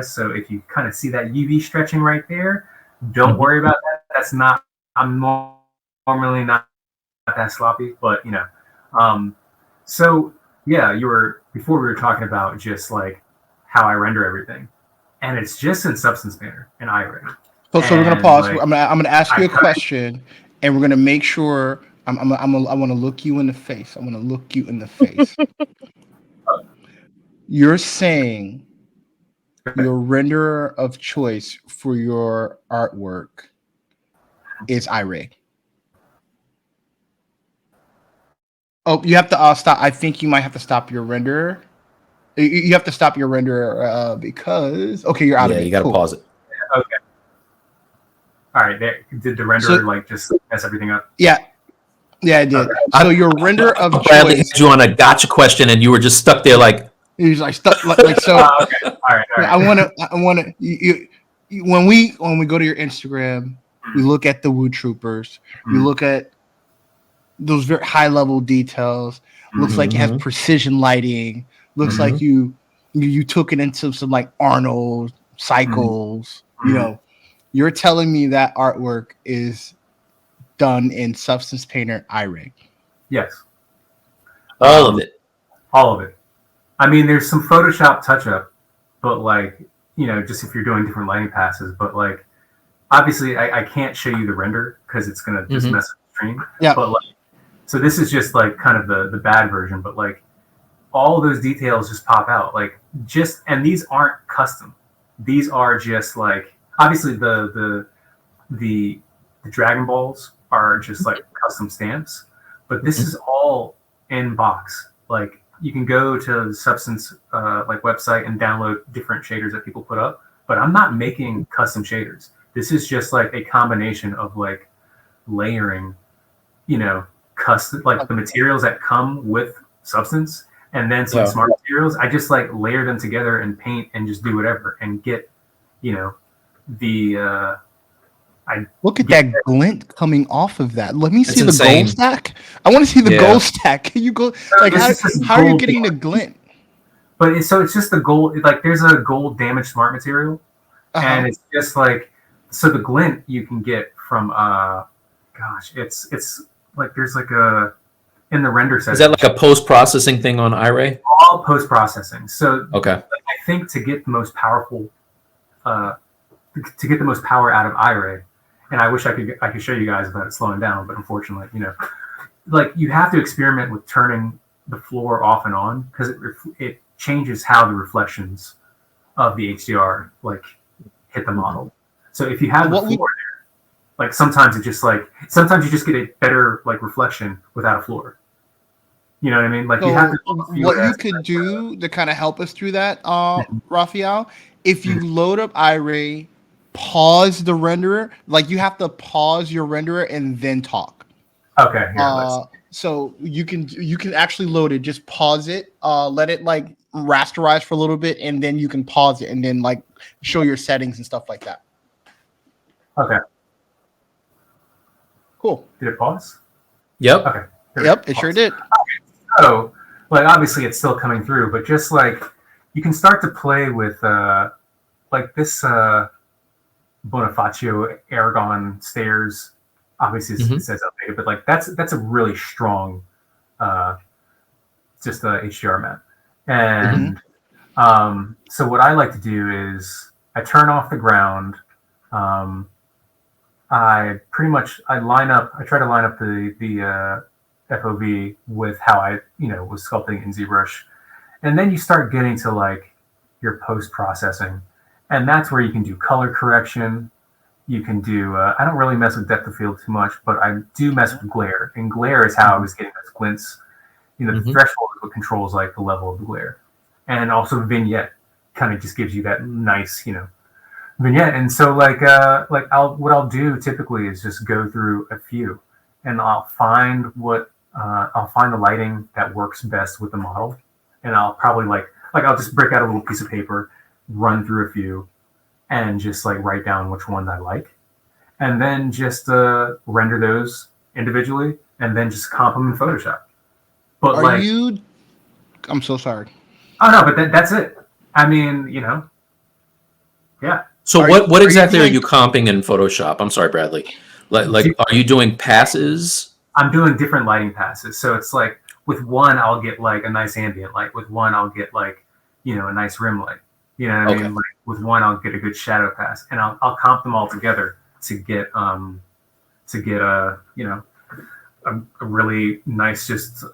So if you kind of see that UV stretching right there, don't worry about that. That's not, I'm normally not that sloppy, but so yeah, before we were talking about just like how I render everything, and it's just in Substance Painter and iRay. So we're gonna And pause. like I'm gonna ask I you a question, and we're gonna make sure. I want to look you in the face. I want to look you in the face. You're saying your renderer of choice for your artwork is iRay. Oh, you have to stop. I think you might have to stop your renderer. You have to stop your renderer because you're out of Yeah, it. you got to Cool. pause it. Okay. All right. Did the renderer like just mess everything up? Yeah, I did. Okay. So your render of Bradley choice. had you on a gotcha question, and you were just stuck there like. He's like stuck like so. Okay. All right. I want to. When we go to your Instagram, we look at the Woo Troopers. We look at those very high level details. Looks like you have precision lighting. Looks like you took it into some like Arnold cycles. You're telling me that artwork is done in Substance Painter iRay. Yes. All of it. All of it. I mean, there's some Photoshop touch up, but like, just if you're doing different lighting passes, but like, obviously I can't show you the render because it's going to just mess up the stream. Yeah. But like, so this is just like kind of the bad version, but like all those details just pop out. Like and these aren't custom. These are just like, obviously the Dragon Balls are just like custom stamps, but this is all in box. Like you can go to the Substance like website and download different shaders that people put up, but I'm not making custom shaders. This is just like a combination of like layering, custom, like the materials that come with Substance, and then some smart materials. I just like layer them together and paint and just do whatever and get, Look at that glint coming off of that. Let me see the insane. gold stack. I want to see the gold stack. Can you go like how are you getting the glint? But it's just the gold. Like there's a gold damage smart material, and it's just like so the glint you can get from it's like there's like a in the render setting. Is that like a post processing thing on iRay? All post processing. So okay, I think to get the most powerful, to get the most power out of iRay. And I wish I could show you guys about it slowing down, but unfortunately, like you have to experiment with turning the floor off and on because it changes how the reflections of the HDR like hit the model. So if you have the floor there, like sometimes you just get a better like reflection without a floor. You know what I mean? Like so you have to. What you could do to kind of help us through that, Raphael, if you load up iRay. Pause the renderer, like you have to pause your renderer and then talk. Okay. So you can actually load it. Just pause it. Let it like rasterize for a little bit, and then you can pause it and then like show your settings and stuff like that. Okay. Cool. Did it pause? Yep. Okay. Yep. It sure did. Okay. So, like, obviously, it's still coming through, but just like you can start to play with like this. Bonifacio Aragon stairs. Obviously, it says updated, but like that's a really strong, just a HDR map. And so what I like to do is I turn off the ground. I try to line up the FOV with how I was sculpting in ZBrush, and then you start getting to like your post processing. And that's where you can do color correction. You can do, I don't really mess with depth of field too much, but I do mess with glare. And glare is how I was getting those glints. The threshold is what controls like the level of the glare. And also vignette kind of just gives you that nice, vignette. And so what I'll do typically is just go through a few and I'll find the lighting that works best with the model. And I'll probably I'll just break out a little piece of paper, run through a few and just like write down which ones I like and then just render those individually and then just comp them in Photoshop. But I'm so sorry. Oh no, but that's it. I mean, Yeah. So Are what you exactly are doing- you comping in Photoshop? I'm sorry, Bradley. Like are you doing passes? I'm doing different lighting passes. So it's like with one, I'll get like a nice ambient light. With one, I'll get like, a nice rim light. You know what I Okay. mean? Like with one, I'll get a good shadow pass, and I'll comp them all together to get a really nice just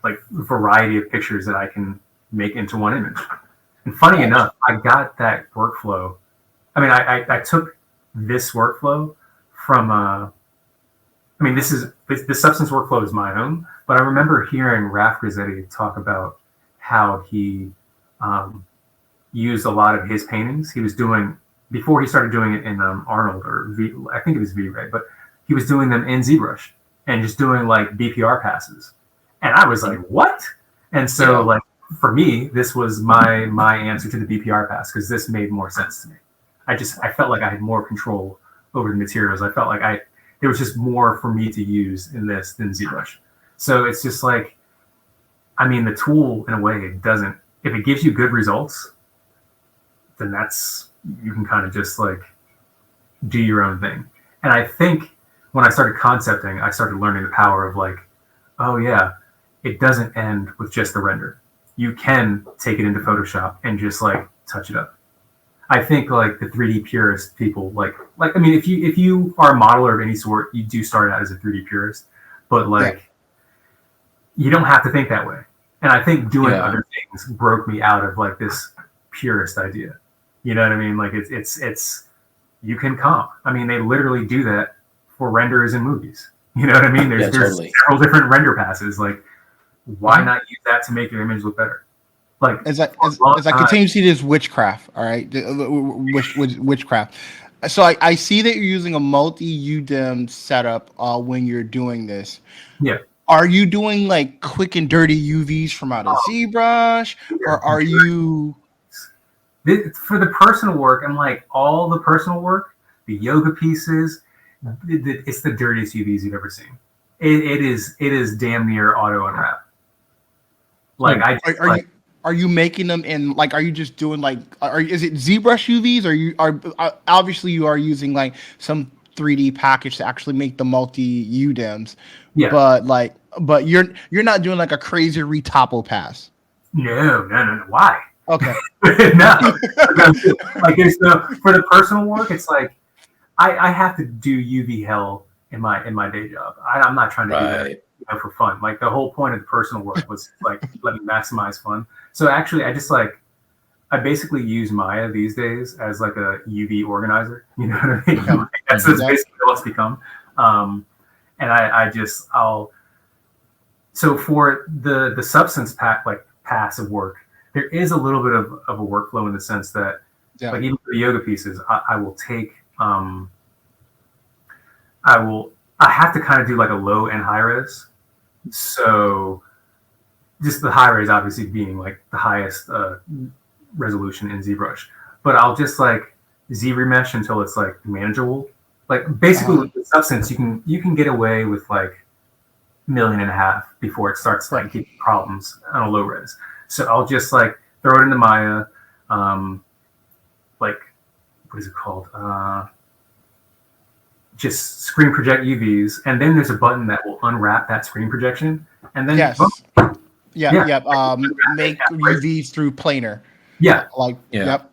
like variety of pictures that I can make into one image. And funny enough, I got that workflow. I mean, I took this workflow from this substance workflow is my own, but I remember hearing Raph Grizzetti talk about how he used a lot of his paintings. He was doing, before he started doing it in Arnold or I think it was V-Ray, but he was doing them in ZBrush and just doing like BPR passes. And I was like, what? And so like for me, this was my answer to the BPR pass, because this made more sense to me. I felt like I had more control over the materials. I felt like there was just more for me to use in this than ZBrush. So it's just like, I mean, the tool in a way, if it gives you good results, then you can kind of just like do your own thing. And I think when I started concepting, I started learning the power of like, oh yeah, it doesn't end with just the render. You can take it into Photoshop and just like touch it up. I think like the 3D purist people, like I mean, if you are a modeler of any sort, you do start out as a 3D purist, but like you don't have to think that way. And I think doing other things broke me out of like this purist idea. You know what I mean? Like it's you can comp. I mean, they literally do that for renders in movies. You know what I mean? There's several different render passes. Like, why not use that to make your image look better? Like, as I continue to see this witchcraft, all right, witchcraft. So I see that you're using a multi-UDIM setup when you're doing this. Yeah. Are you doing like quick and dirty UVs from out of ZBrush, or are you? For the personal work, I'm like, all the personal work, the yoga pieces, it's the dirtiest UVs you've ever seen. It is damn near auto unwrap. Like Are you making them in like? Are you just doing like? Is it ZBrush UVs? Or you are obviously you are using like some 3D package to actually make the multi UDIMs. Yeah. But you're not doing like a crazy retopo pass. No. Why? Okay. No. Like there's for the personal work, it's like I have to do UV hell in my day job. I'm not trying to do that for fun. Like the whole point of the personal work was like let me maximize fun. So actually I basically use Maya these days as like a UV organizer. You know what I mean? Like that's basically what it's become. And so for the substance pass of work, there is a little bit of a workflow in the sense that like even for the yoga pieces, I will take I have to kind of do like a low and high res. So just the high res obviously being like the highest resolution in ZBrush, but I'll just like Z remesh until it's like manageable. Like basically with the substance, you can get away with like 1.5 million before it starts like giving problems on a low res. So I'll just like throw it into Maya, like what is it called? Just screen project UVs, and then there's a button that will unwrap that screen projection, and then make UVs through planar. Yeah. Yep.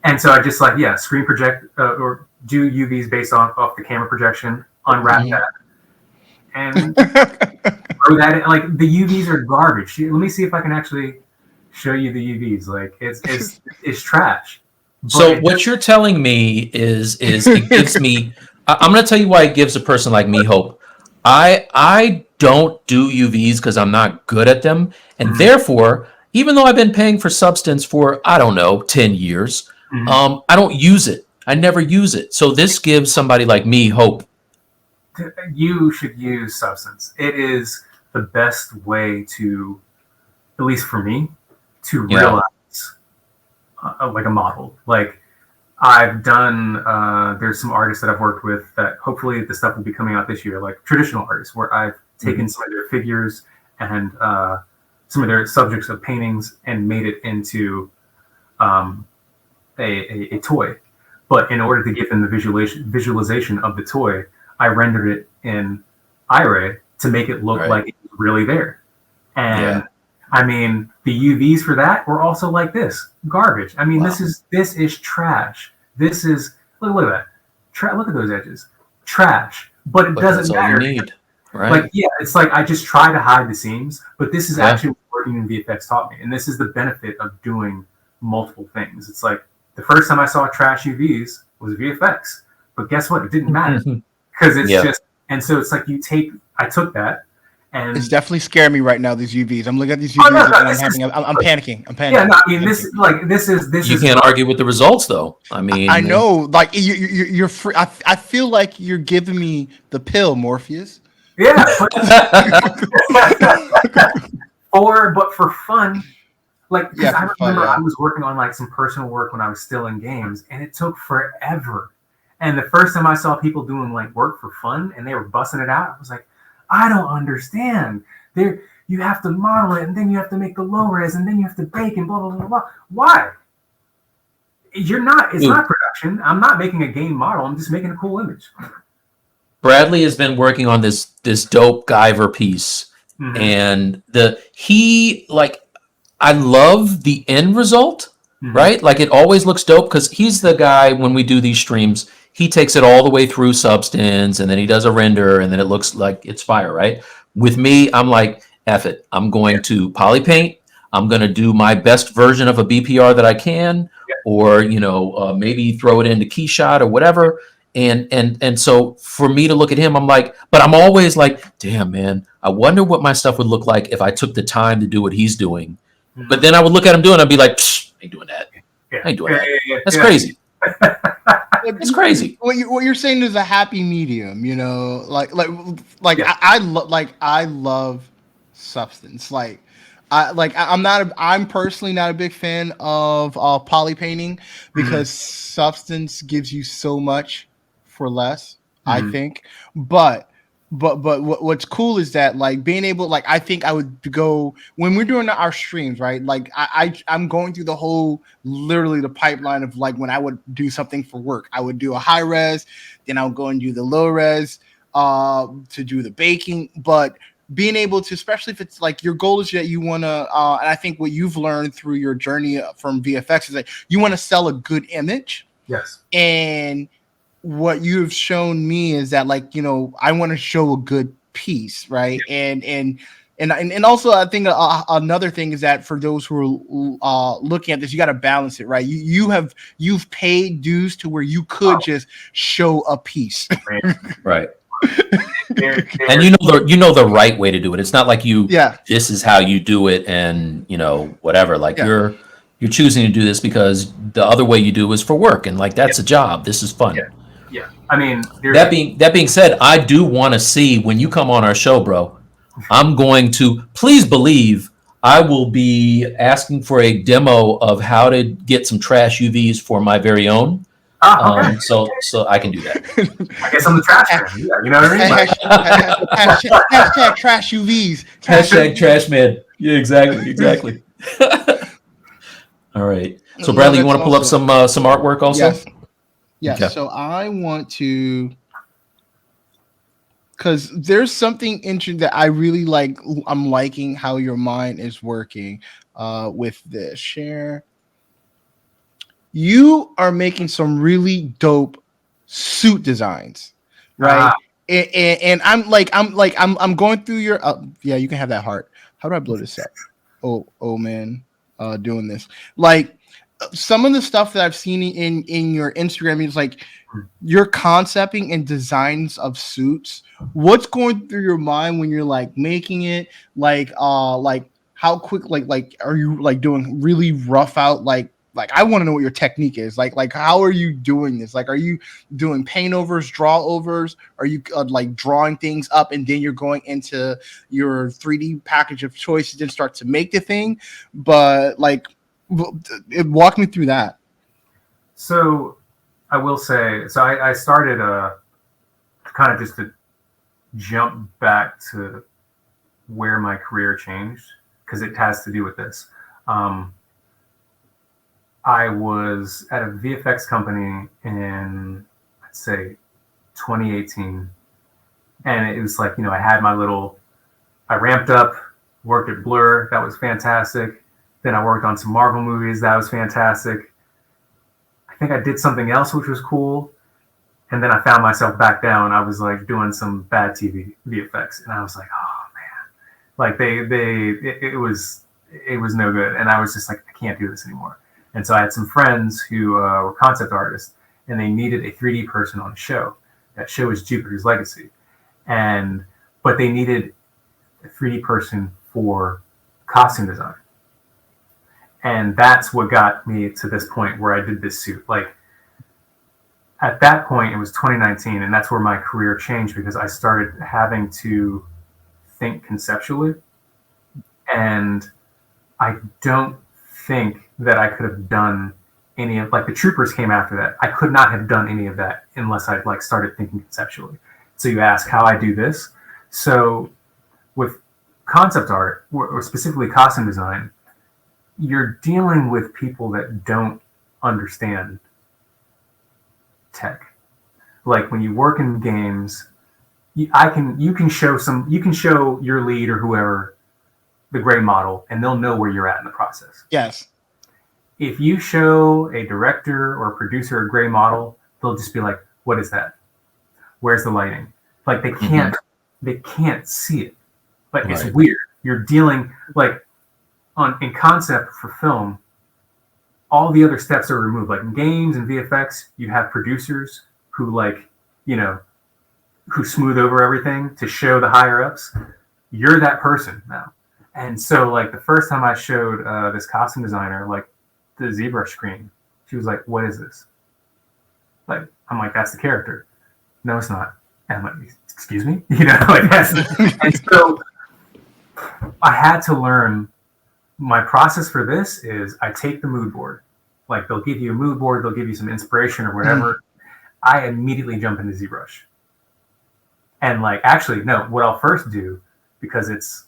And so I just like screen project or do UVs based off the camera projection, unwrap that, and throw that in. Like the UVs are garbage. Let me see if I can actually show you the UVs. Like it's trash. So what you're telling me is it gives me. I'm going to tell you why it gives a person like me hope. I don't do UVs because I'm not good at them, and therefore, even though I've been paying for substance for 10 years, I don't use it. I never use it. So this gives somebody like me hope. You should use substance. It is the best way to, at least for me, to realize like a model. Like I've done, there's some artists that I've worked with that hopefully the stuff will be coming out this year, like traditional artists, where I've taken some of their figures and some of their subjects of paintings and made it into a toy, but in order to give them the visualization of the toy, I rendered it in Iray to make it look like it was really there. And I mean, the UVs for that were also like this garbage. I mean, this is trash. This is look at that. Look at those edges, trash. But it doesn't matter. All you need. Right. Like, yeah, it's like I just try to hide the seams, but this is actually what working in VFX taught me. And this is the benefit of doing multiple things. It's like the first time I saw trash UVs was VFX. But guess what? It didn't matter because it's just, and so it's like I took that. And it's definitely scaring me right now. These UVs. I'm looking at these UVs and I'm panicking. I'm panicking. Yeah, no, I mean, this is. You can't argue with the results, though. I mean, I know. Like you're free. I feel like you're giving me the pill, Morpheus. Yeah, but for fun, like I remember I was working on like some personal work when I was still in games, and it took forever. And the first time I saw people doing like work for fun and they were busting it out, I was like, I don't understand. You have to model it, and then you have to make the low res, and then you have to bake and blah blah blah blah. Why? It's not production. I'm not making a game model. I'm just making a cool image. Bradley has been working on this dope Guyver piece, and I love the end result, right? Like it always looks dope because he's the guy when we do these streams, he takes it all the way through Substance, and then he does a render, and then it looks like it's fire, right? With me, I'm like, F it. I'm going to poly paint. I'm going to do my best version of a BPR that I can, or maybe throw it into Keyshot or whatever. And so for me to look at him, I'm like, but I'm always like, damn, man, I wonder what my stuff would look like if I took the time to do what he's doing. But then I would look at him doing it and be like, I ain't doing that. I ain't doing that. That's crazy. It's crazy. What you're saying is a happy medium, I love Substance. I'm personally not a big fan of poly painting because Substance gives you so much for less, I think. But what's cool is that being able, I think I would go when we're doing our streams, right? I'm going through the whole, literally the pipeline of when I would do something for work. I would do a high res, then I would go and do the low res to do the baking. But being able to, especially if it's your goal is that you want to, and I think what you've learned through your journey from VFX is that you want to sell a good image. Yes. And what you have shown me is that I want to show a good piece, right? And also I think another thing is that for those who are looking at this, you got to balance it, right? You've paid dues to where you could just show a piece, right? And you know the right way to do it. It's not like this is how you do it, and whatever. You're choosing to do this because the other way you do is for work, and that's a job. This is fun. Yeah. I mean, that being said, I do want to see when you come on our show, bro. I'm going to, please believe, I will be asking for a demo of how to get some trash UVs for my very own. Okay. So I can do that. I guess I'm the trash man. Yeah, you know what I mean? Hashtag trash UVs. Hashtag trash man. Yeah, exactly. All right. So Bradley, you want to pull up some artwork also? Yes. Okay. So I want to, because there's something interesting that I really like. I'm liking how your mind is working with this. Share. You are making some really dope suit designs, right? And I'm going through your. Yeah, you can have that heart. How do I blow this up? Oh man, doing this some of the stuff that I've seen in your Instagram is your concepting and designs of suits. What's going through your mind when you're making it? How quick are you doing really rough out I want to know what your technique is. How are you doing this? Are you doing paint overs, draw overs? Are you drawing things up and then you're going into your 3D package of choices and start to make the thing? But walk me through that. So I will say, I started kind of just to jump back to where my career changed because it has to do with this. I was at a VFX company in, let's say, 2018. And it was like, I had I ramped up, worked at Blur. That was fantastic. Then I worked on some Marvel movies. That was fantastic. I think I did something else, which was cool. And then I found myself back down. I was like doing some bad TV VFX. And I was like, oh man, like it was no good. And I was just like, I can't do this anymore. And so I had some friends who were concept artists, and they needed a 3D person on the show. That show was Jupiter's Legacy. But they needed a 3D person for costume design. And that's what got me to this point where I did this suit. Like at that point, it was 2019, and that's where my career changed because I started having to think conceptually. And I don't think that I could have done any of, like, the Troopers came after that. I could not have done any of that unless I like started thinking conceptually. So you ask how I do this. So with concept art, or specifically costume design, you're dealing with people that don't understand tech. Like when you work in games, you can show your lead or whoever the gray model, and they'll know where you're at in the process. Yes. If you show a director or a producer a gray model, they'll just be like, "What is that? Where's the lighting?" Like they can't see it. Like It's weird. You're dealing like in concept for film, all the other steps are removed. Like in games and VFX, you have producers who who smooth over everything to show the higher ups. You're that person now. And so like the first time I showed this costume designer like the ZBrush screen, she was like, "What is this?" Like I'm like, "That's the character." "No, it's not." And I'm like, "Excuse me?" Like that's and so I had to learn. My process for this is I take the mood board. Like they'll give you a mood board, they'll give you some inspiration or whatever. I immediately jump into ZBrush. And like actually no, what I'll first do, because it's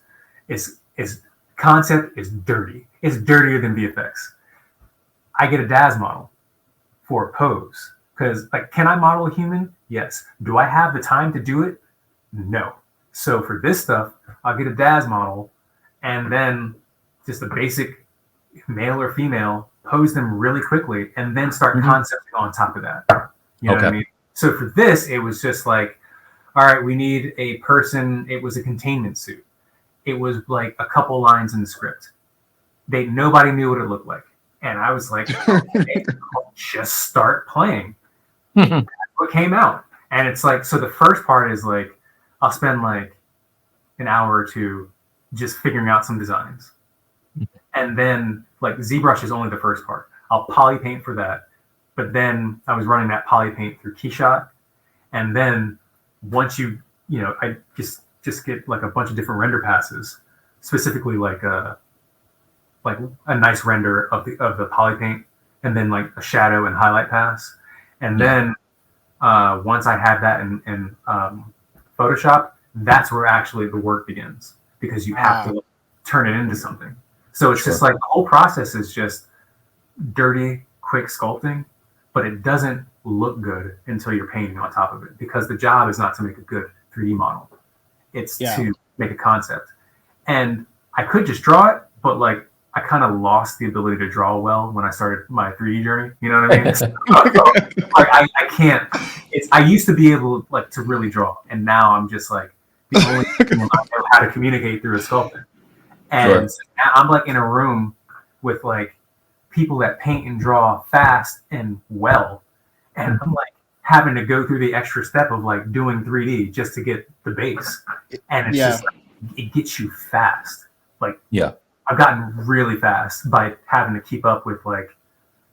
concept is dirty. It's dirtier than VFX. I get a DAZ model for a pose. Because like, can I model a human? Yes. Do I have the time to do it? No. So for this stuff, I'll get a DAZ model and then just a basic male or female, pose them really quickly, and then start concepting on top of that. You know what I mean? So for this, it was just like, all right, we need a person. It was a containment suit. It was like a couple lines in the script. Nobody knew what it looked like. And I was like, okay, just start playing. That's what came out. And it's like, so the first part is like, I'll spend like an hour or two just figuring out some designs. And then like ZBrush is only the first part. I'll poly paint for that. But then I was running that poly paint through Keyshot. And then once I just get like a bunch of different render passes, specifically like a nice render of the poly paint, and then like a shadow and highlight pass. And then once I have that in Photoshop, that's where actually the work begins, because you have to turn it into something. So it's just like the whole process is just dirty, quick sculpting, but it doesn't look good until you're painting on top of it, because the job is not to make a good 3D model. It's to make a concept. And I could just draw it, but like I kind of lost the ability to draw well when I started my 3D journey. You know what I mean? Like I can't. I used to be able like to really draw, and now I'm just like the only thing I know how to communicate through a sculpting. And so now I'm like in a room with like people that paint and draw fast and well, and I'm like having to go through the extra step of like doing 3D just to get the base, and it's just like, it gets you fast. Like I've gotten really fast by having to keep up with like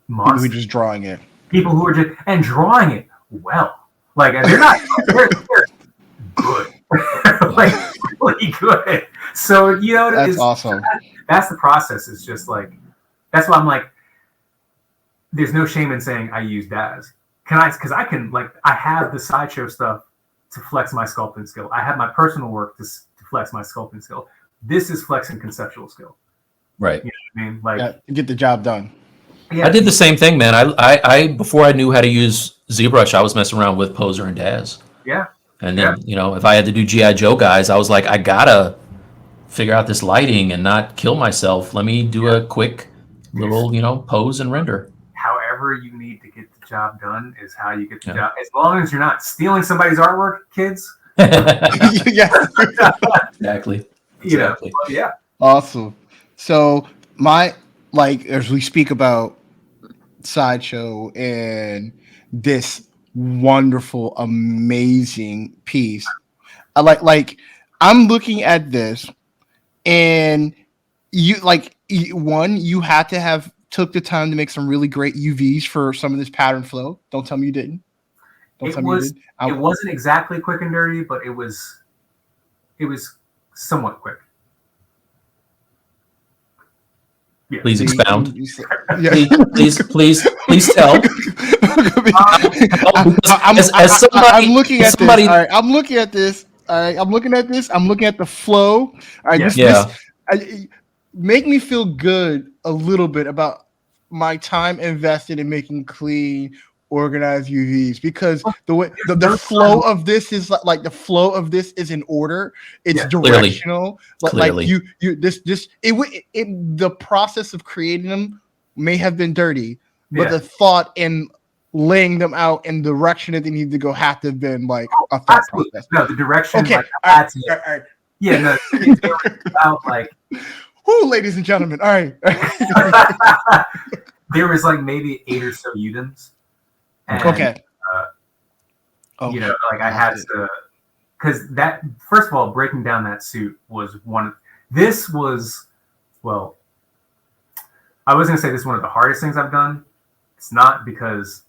monsters. People who are just drawing it. People who are just and drawing it well. Like they're not they're good. Like really good. So that's awesome. That's the process. It's just like that's why I'm like, there's no shame in saying I use DAZ. Because I can like I have the Sideshow stuff to flex my sculpting skill. I have my personal work to flex my sculpting skill. This is flexing conceptual skill. Right. You know what I mean? Like get the job done. I did the same thing, man. I before I knew how to use ZBrush, I was messing around with Poser and Daz. Yeah. And then, if I had to do GI Joe guys, I was like, I gotta figure out this lighting and not kill myself. Let me do a quick little, pose and render. However you need to get the job done is how you get the job. As long as you're not stealing somebody's artwork, kids. Yeah. Exactly. Yeah. Awesome. So as we speak about Sideshow and this wonderful, amazing piece, I'm looking at this, and you had to have took the time to make some really great UVs for some of this pattern flow. Don't tell me you didn't. It wasn't exactly quick and dirty, but it was somewhat quick. Yeah. Please expound. Yeah. Please tell. I'm looking at this. All right, I'm looking at this. All right, I'm looking at this. I'm looking at the flow. All right, make me feel good a little bit about my time invested in making clean, organized UVs, because the way the flow of this is like the flow of this is in order. It's directional. Clearly. The process of creating them may have been dirty, but the thought and laying them out in the direction that they need to go have to have been like a thought process. No, the direction. Okay. Like, all right. Yeah. No. It's about like. Whoo, ladies and gentlemen. All right. There was like maybe 8 or so Udens. And, okay. I had to, because that, first of all, breaking down that suit was this was, well, I was going to say this is one of the hardest things I've done. It's not, because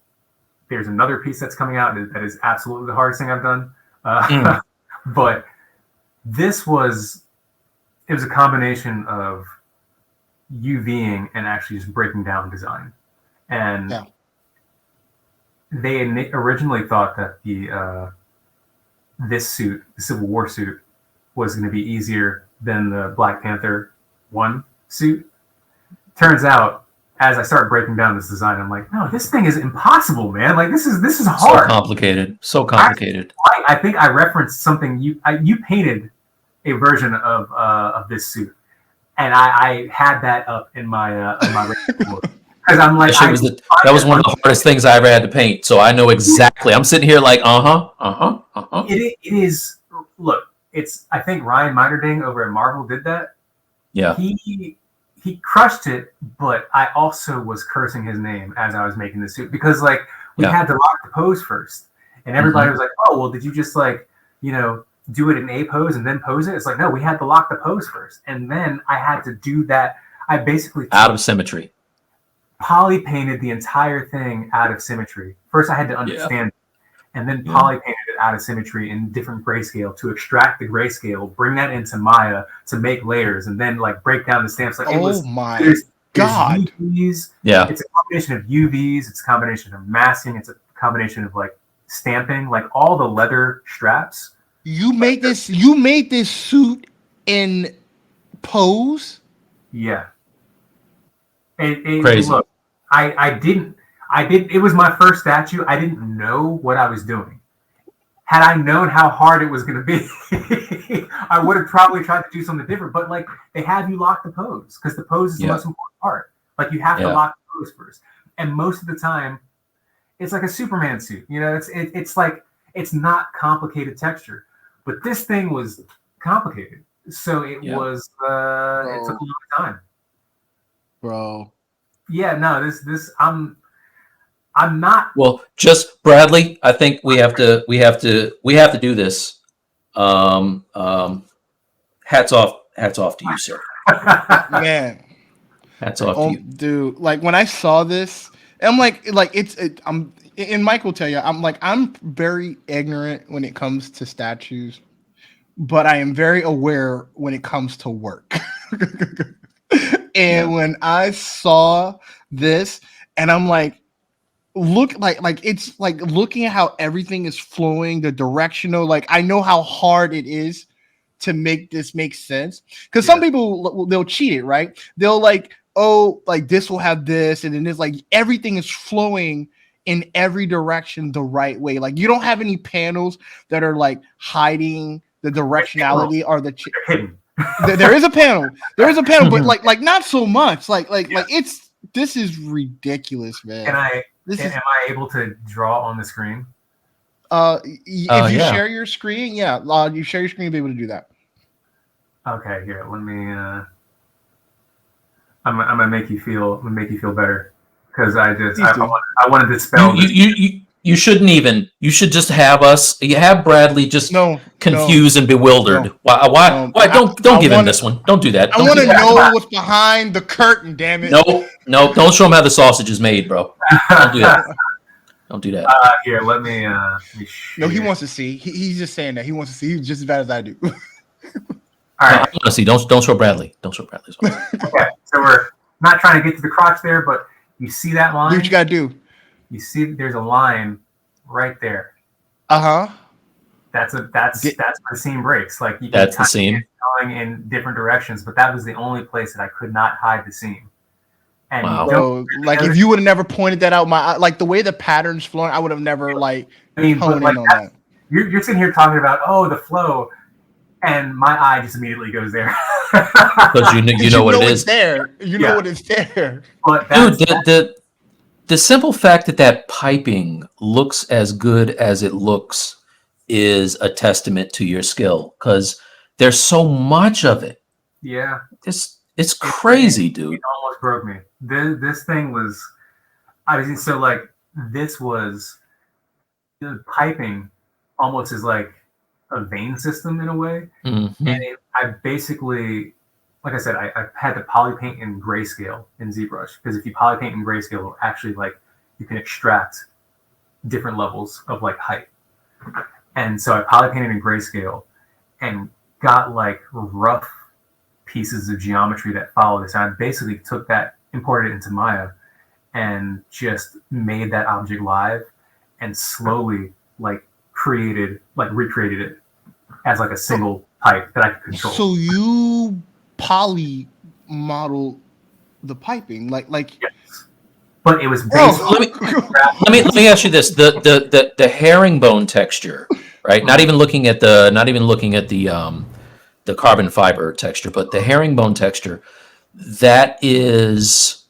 there's another piece that's coming out that is absolutely the hardest thing I've done. But it was a combination of UVing and actually just breaking down design. And they originally thought that this suit, the Civil War suit, was going to be easier than the Black Panther 1 suit. Turns out, as I started breaking down this design, I'm like, no, this thing is impossible, man. Like this is hard. So complicated. I think I referenced something you painted a version of this suit, and I had that up in my book. Because I'm like, that was one of the hardest things I ever had to paint. So I know exactly. I'm sitting here like, It is. Look, I think Ryan Minerding over at Marvel did that. Yeah. He crushed it, but I also was cursing his name as I was making the suit, because like we had to lock the pose first, and everybody was like, oh well, did you just like do it in a pose and then pose it? It's like, no, we had to lock the pose first, and then I had to do that. I basically out of symmetry. Poly painted the entire thing out of symmetry. First, I had to understand it, and then poly painted it out of symmetry in different grayscale to extract the grayscale, bring that into Maya to make layers, and then like break down the stamps. Like there's UVs. Yeah, it's a combination of UVs. It's a combination of masking. It's a combination of like stamping, like all the leather straps. You made this suit in pose. Yeah. Crazy. Look, I didn't. It was my first statue. I didn't know what I was doing. Had I known how hard it was going to be, I would have probably tried to do something different. But like, they have you lock the pose, because the pose is the most important part. Like, you have to lock the pose first. And most of the time, it's like a Superman suit. It's like, it's not complicated texture. But this thing was complicated. So it was. It took a long time. Bro. Yeah, no, this I'm not. Well, just Bradley, I think we have to do this. Hats off to you, sir. Man. Hats off to you. Dude, like when I saw this, I'm and Mike will tell you, I'm very ignorant when it comes to statues, but I am very aware when it comes to work. And when I saw this, and I'm like, it's like looking at how everything is flowing, the directional, like I know how hard it is to make this make sense. Because some people, they'll cheat it, right? They'll like oh, like this will have this, and then it's like everything is flowing in every direction the right way. Like you don't have any panels that are like hiding the directionality or the hidden. There is a panel. There is a panel, but like not so much. Like it's this is ridiculous, man. Am I able to draw on the screen? If you share your screen, you share your screen, you'll be able to do that. Okay, here. Let me. I'm gonna make you feel better because I want to dispel. You shouldn't even. You should just have us. You have Bradley just confused and bewildered. Why? Don't give him this one. Don't do that. I want to know what's behind the curtain. Damn it! No. Don't show him how the sausage is made, bro. Don't do that. Don't do that. Here, let me. No, he wants to see. He's just saying that he wants to see. He's just as bad as I do. All right. I want to see. Don't show Bradley. Don't show Bradley. Okay, so we're not trying to get to the crotch there, but you see that line? Do what you gotta do. You see, there's a line right there. That's where the seam breaks. Like you that's the seam going in different directions, but that was the only place that I could not hide the seam. And so, like if you would have never pointed that out, like the way the pattern's flowing, I would have never honed in on that. You're sitting here talking about the flow, and my eye just immediately goes there because you know what it is. There, you know what is there. But dude, the simple fact that piping looks as good as it looks is a testament to your skill because there's so much of it. Yeah, it's crazy, dude. It almost broke me. This thing was, this was the piping almost is like a vein system in a way, and I basically. Like I said, I had to poly paint in grayscale in ZBrush because if you poly paint in grayscale, it'll actually you can extract different levels of height. And so I poly painted in grayscale and got rough pieces of geometry that follow this. And I basically took that, imported it into Maya, and just made that object live and slowly recreated it as a single pipe that I could control. So you poly model the piping yes. But it was based let me ask you this: the herringbone texture, right? Not even looking at the carbon fiber texture, but the herringbone texture. That is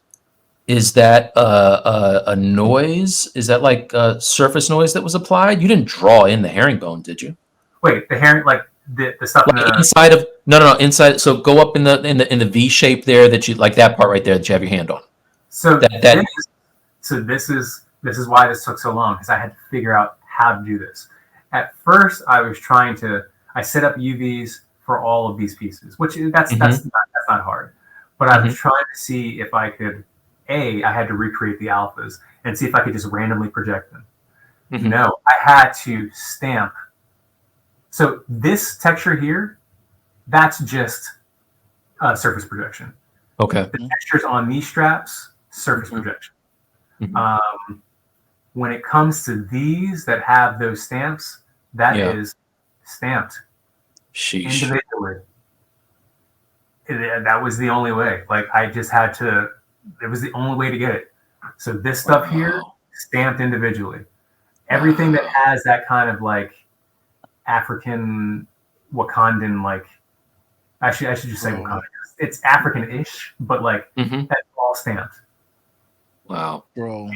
that a noise? Is that a surface noise that was applied? You didn't draw in the herringbone, did you? Wait, the herring the stuff inside of no inside. So go up in the V shape there that you that part right there that you have your hand on. So this is why this took so long because I had to figure out how to do this. At first, I set up UVs for all of these pieces, which that's not hard. But I was trying to see if I could. I had to recreate the alphas and see if I could just randomly project them. No, I had to stamp. So this texture here, that's just surface projection. Okay. The textures on these straps, surface projection. When it comes to these that have those stamps, that is stamped individually. That was the only way. I just had to. It was the only way to get it. So this stuff here, stamped individually. Everything that has that kind of African Wakandan actually I should just say Wakandan. It's African-ish, but that's all stamped. Wow, bro.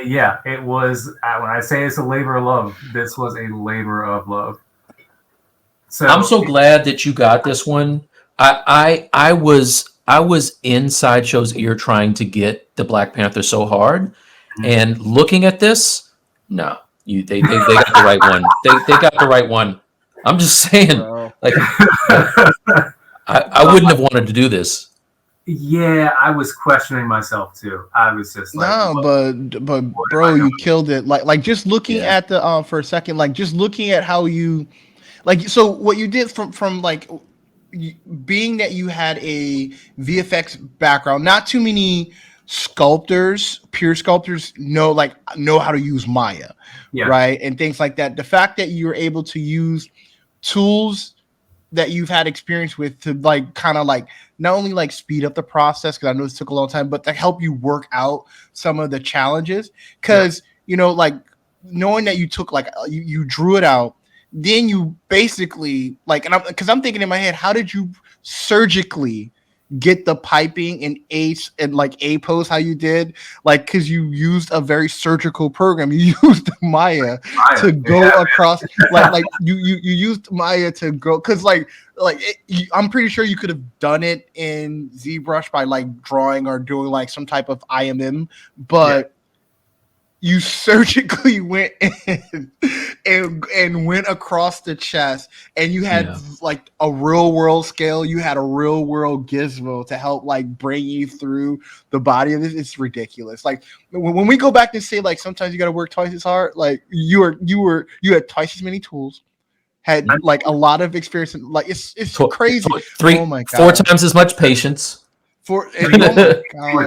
Yeah, it was. When I say it's a labor of love, this was a labor of love. So I'm so glad that you got this one. I was in Sideshow's ear trying to get the Black Panther so hard, and looking at this, no. They got the right one. They got the right one. I'm just saying, I wouldn't have wanted to do this. Yeah, I was questioning myself too. I was just but bro, you killed it. Just looking at the for a second, just looking at how you, so what you did from being that you had a VFX background. Not too many pure sculptors know how to use Maya. Yeah. Right, and things like that. The fact that you're able to use tools that you've had experience with to like kind of like not only like speed up the process, because I know this took a long time, but to help you work out some of the challenges? Because like knowing that you took like you drew it out, then you basically like, and I'm thinking in my head, how did you surgically get the piping in A pose how you did, like, because you used a very surgical program. You used Maya to go across like you used Maya to go, because I'm pretty sure you could have done it in ZBrush by like drawing or doing like some type of IMM, but you surgically went in and went across the chest, and you had like a real world scale. You had a real world gizmo to help like bring you through the body of this. It's ridiculous. Like when we go back and say like sometimes you got to work twice as hard. Like you had twice as many tools, had like a lot of experience. Like it's crazy. Oh my God. 4 times as much patience. Oh my God.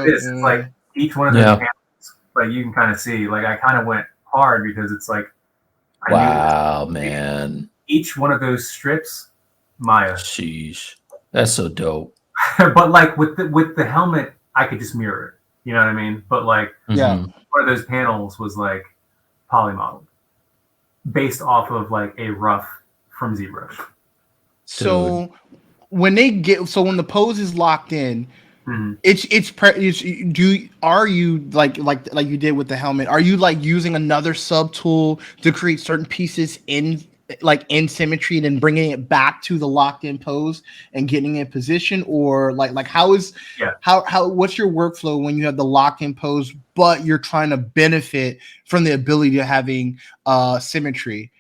This, it's like each one of those panels, like you can kind of see, like I kind of went hard because it's like, wow, man. Each one of those strips, Maya. Sheesh, that's so dope. But like with the helmet, I could just mirror it. You know what I mean? But like, one of those panels was like polymodeled, based off of like a rough from ZBrush. So when the pose is locked in, are you like you did with the helmet? Are you like using another sub tool to create certain pieces in symmetry and then bringing it back to the locked in pose and getting it in position? Or like what's your workflow when you have the locked in pose but you're trying to benefit from the ability of having symmetry?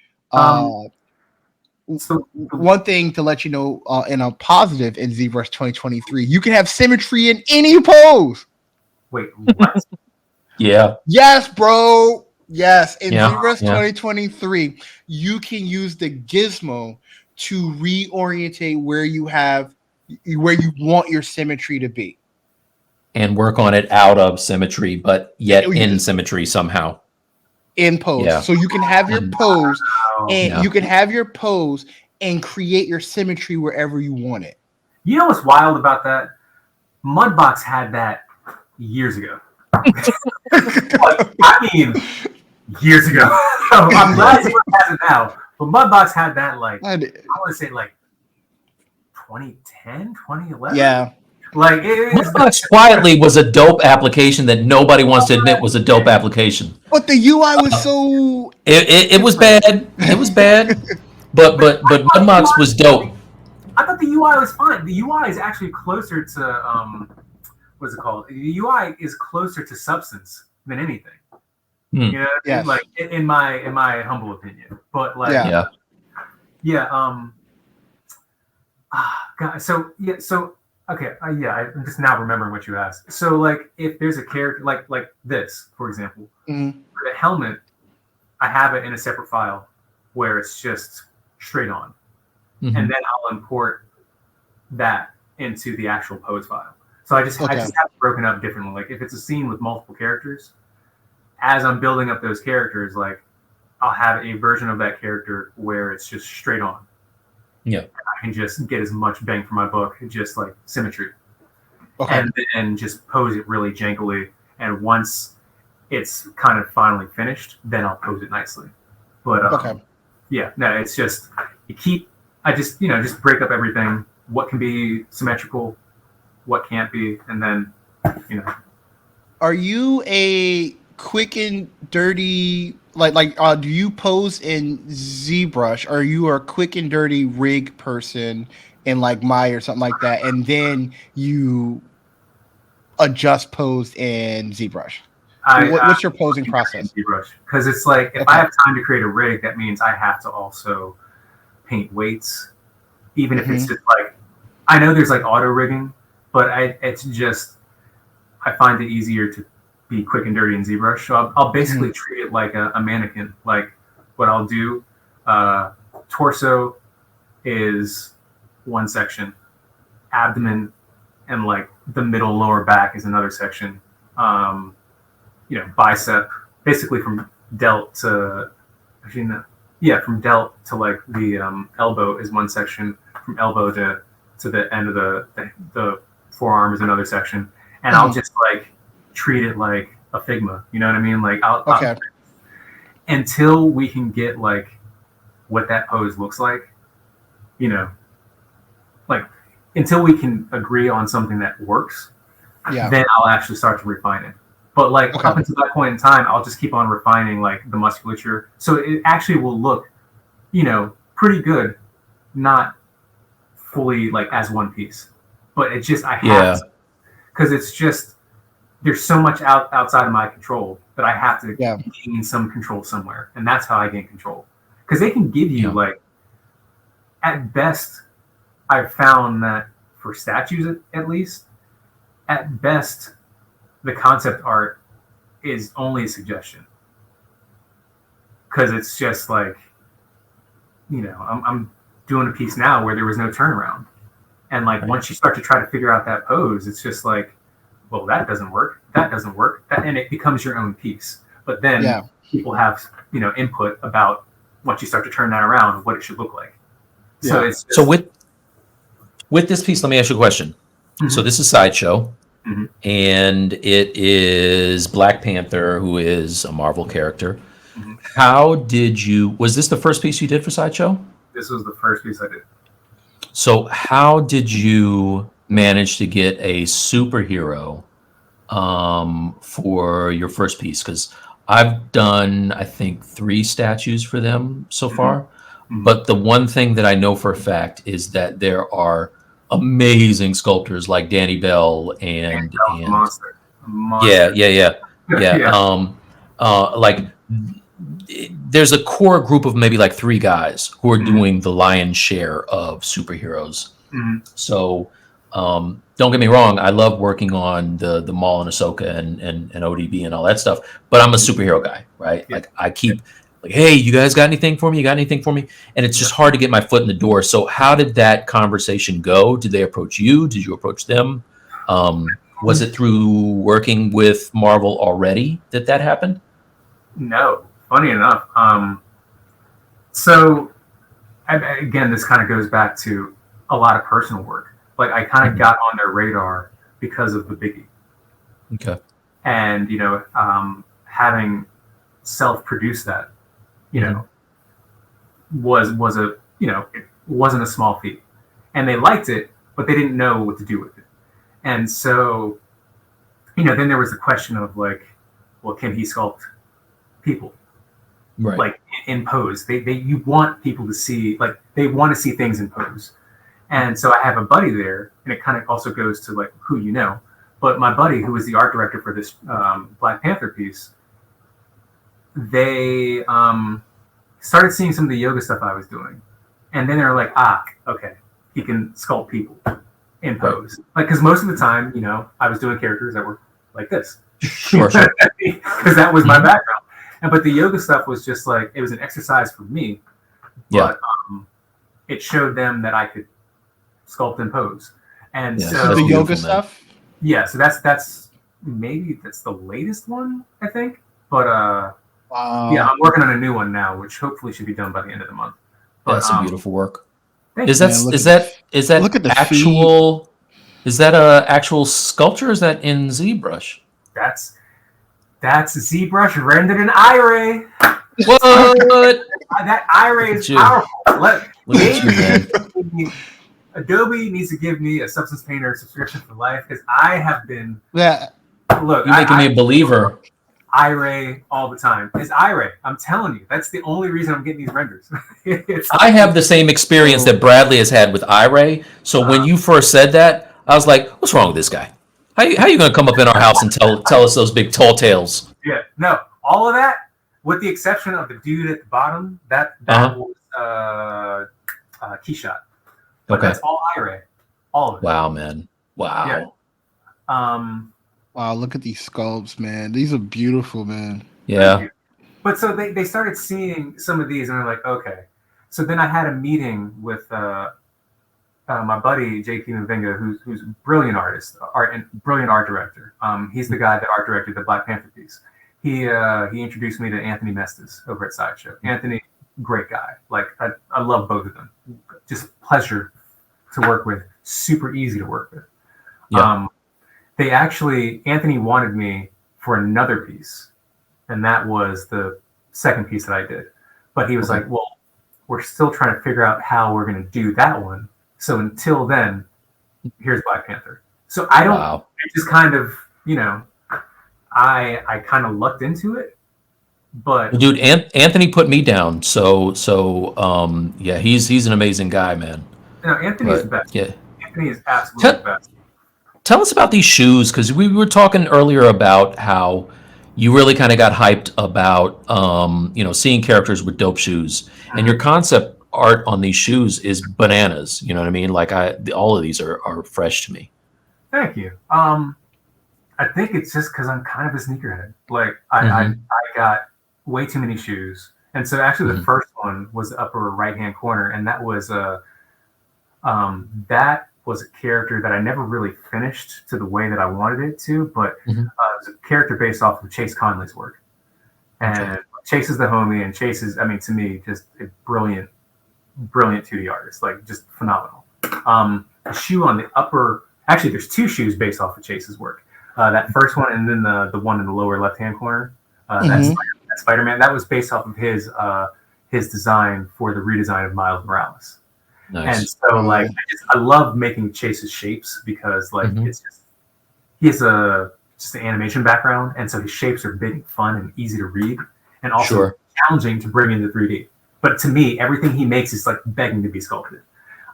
So one thing to let you know, in a positive in ZBrush 2023, you can have symmetry in any pose. Wait, what? Yes, bro. Yes, in ZBrush 2023, you can use the gizmo to reorientate where you want your symmetry to be, and work on it out of symmetry, but yet in symmetry somehow. In pose, so you can have your pose, and you can have your pose and create your symmetry wherever you want it. You know what's wild about that? Mudbox had that years ago. I mean, years ago. I'm glad it has it now, but Mudbox had that like I want to say like 2010, 2011. Yeah. Like Mudbox quietly was a dope application that nobody wants to admit was a dope application. But the UI was so it was bad. It was bad. But Mudbox was dope. I thought the UI was fine. The UI is actually closer to what's it called? The UI is closer to substance than anything. You know, like in my humble opinion. But like okay, I'm just now remembering what you asked. So, like, if there's a character like this, for example, for the helmet, I have it in a separate file where it's just straight on, and then I'll import that into the actual pose file. So I just have it broken up differently. Like, if it's a scene with multiple characters, as I'm building up those characters, like, I'll have a version of that character where it's just straight on. Yeah. I can just get as much bang for my buck, just like symmetry. And then just pose it really jankily. And once it's kind of finally finished, then I'll pose it nicely. But it's just just break up everything. What can be symmetrical, what can't be, and then Are you a quick and dirty do you pose in ZBrush, or you are a quick and dirty rig person in like Maya or something like that, and then you adjust pose in ZBrush? What's your posing process? ZBrush, because it's like if I have time to create a rig, that means I have to also paint weights, even if it's just like I know there's like auto rigging, but I find it easier to be quick and dirty in ZBrush. So I'll basically treat it like a mannequin. Like what I'll do, torso is one section, abdomen and like the middle lower back is another section. Bicep, basically from delt to from delt to like the elbow is one section. from elbow to the end of the forearm is another section, and I'll just like treat it like a Figma. You know what I mean? Like I'll until we can get like what that pose looks like, you know, like until we can agree on something that works, then I'll actually start to refine it. But like up until that point in time, I'll just keep on refining like the musculature, so it actually will look, you know, pretty good, not fully like as one piece. But it just I have to, because it's just there's so much outside of my control that I have to gain some control somewhere, and that's how I gain control. Because they can give you like, at best, I've found that for statues at least, at best, the concept art is only a suggestion. Because it's just like, you know, I'm doing a piece now where there was no turnaround. And like once you start to try to figure out that pose, it's just like, well, that doesn't work. That doesn't work. And it becomes your own piece. But then people have, you know, input about once you start to turn that around, what it should look like. So it's just, so with this piece, let me ask you a question. So this is Sideshow, and it is Black Panther, who is a Marvel character. How did you? Was this the first piece you did for Sideshow? This was the first piece I did. So how did you manage to get a superhero for your first piece? Because I've done, I think, 3 statues for them so far. But the one thing that I know for a fact is that there are amazing sculptors like Danny Bell and Monster. Yeah. Like there's a core group of maybe like 3 guys who are doing the lion's share of superheroes. So don't get me wrong, I love working on the Maul and Ahsoka and ODB and all that stuff, but I'm a superhero guy, right? Like I keep like, hey, you guys got anything for me? You got anything for me? And it's just hard to get my foot in the door. So how did that conversation go? Did they approach you? Did you approach them? Was it through working with Marvel already that happened? No, funny enough. So again, this kind of goes back to a lot of personal work. Like I kind of got on their radar because of the Biggie. Okay. And, you know, having self-produced that, you know, was a, you know, it wasn't a small feat. And they liked it, but they didn't know what to do with it. And so, you know, then there was the question of like, well, can he sculpt people? Right. Like in pose. You want people to see, like they want to see things in pose. And so I have a buddy there, and it kind of also goes to like who you know. But my buddy, who was the art director for this Black Panther piece, they started seeing some of the yoga stuff I was doing. And then they were like, okay, he can sculpt people in pose. Like, because most of the time, you know, I was doing characters that were like this. Sure. Because that was my background. But the yoga stuff was just like, it was an exercise for me. But it showed them that I could sculpt and pose. And so the yoga stuff? Yeah, so that's maybe that's the latest one, I think. But yeah, I'm working on a new one now, which hopefully should be done by the end of the month. But, that's some beautiful work. Is that actual? Is that a actual sculpture? Or is that in ZBrush? That's ZBrush rendered in iRay. What? That iRay is powerful. Look at you, man. Adobe needs to give me a Substance Painter subscription for life because I have been. Yeah. Look, you're making me a believer. iRay all the time. It's iRay. I'm telling you, that's the only reason I'm getting these renders. I have the same experience that Bradley has had with iRay. So when you first said that, I was like, "What's wrong with this guy? How you going to come up in our house and tell us those big tall tales?" Yeah, no, all of that, with the exception of the dude at the bottom, that was Keyshot. But that's all iRay, all of it. Wow, man! Wow. Yeah. Wow, look at these sculpts, man. These are beautiful, man. Yeah. But so they started seeing some of these, and they're like, okay. So then I had a meeting with my buddy J.P. Mvinga, who's a brilliant artist, brilliant art director. He's the guy that art directed the Black Panther piece. He introduced me to Anthony Mestis over at Sideshow. Anthony, great guy. Like I love both of them. Just pleasure to work with, super easy to work with. Yeah. Anthony wanted me for another piece, and that was the second piece that I did. But he was like, well, we're still trying to figure out how we're going to do that one. So until then, here's Black Panther. So I don't, it just kind of, I kind of lucked into it. But dude, Anthony put me down. So yeah, he's an amazing guy, man. Anthony is the best. Yeah. Anthony is absolutely the best. Tell us about these shoes, because we were talking earlier about how you really kind of got hyped about seeing characters with dope shoes, and your concept art on these shoes is bananas. You know what I mean? Like all of these are fresh to me. Thank you. I think it's just because I'm kind of a sneakerhead. Like I got way too many shoes, and so actually the first one was the upper right hand corner, and that was a character that I never really finished to the way that I wanted it to, but it was a character based off of Chase Conley's work. And Chase is the homie, and Chase is, I mean, to me, just a brilliant 2D artist, like just phenomenal. The shoe on the upper, actually, there's two shoes based off of Chase's work. That first one, and then the one in the lower left hand corner, that's Spider-Man. That was based off of his design for the redesign of Miles Morales. Nice. And so, like, I love making Chase's shapes because, like, it's just he has just an animation background, and so his shapes are big and fun and easy to read, and also challenging to bring into 3D. But to me, everything he makes is like begging to be sculpted.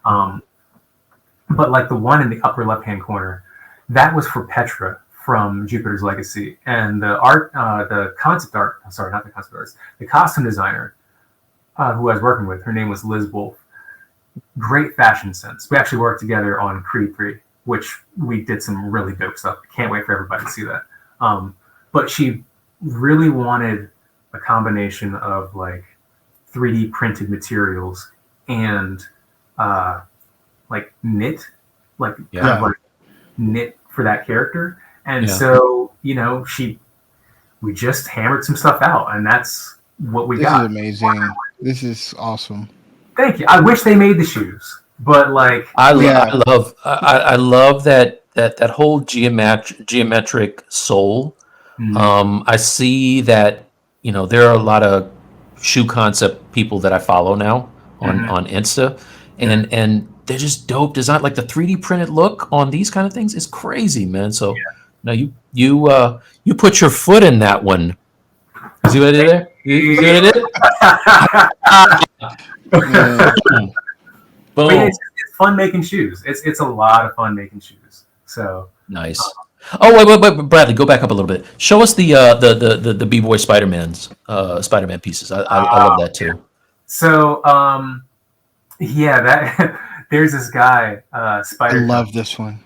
But like the one in the upper left-hand corner, that was for Petra from Jupiter's Legacy, and the costume designer who I was working with, her name was Liz Wolf. Great fashion sense. We actually worked together on Creed 3, which we did some really dope stuff. Can't wait for everybody to see that. But she really wanted a combination of like 3D printed materials and like knit, kind of like knit for that character. And so, we just hammered some stuff out, and that's what we got. This is amazing. This is awesome. Thank you. I wish they made the shoes, but like I love that whole geometric soul. I see that there are a lot of shoe concept people that I follow now on Insta, and they're just dope design. Like the 3D printed look on these kind of things is crazy, man. So you put your foot in that one. You see what I did there? You see what I did? Boom. It's fun making shoes. It's a lot of fun making shoes. So nice. Wait, Bradley, go back up a little bit. Show us the B-Boy Spider-Man pieces. I love that too. So that there's this guy Spider. I love this one.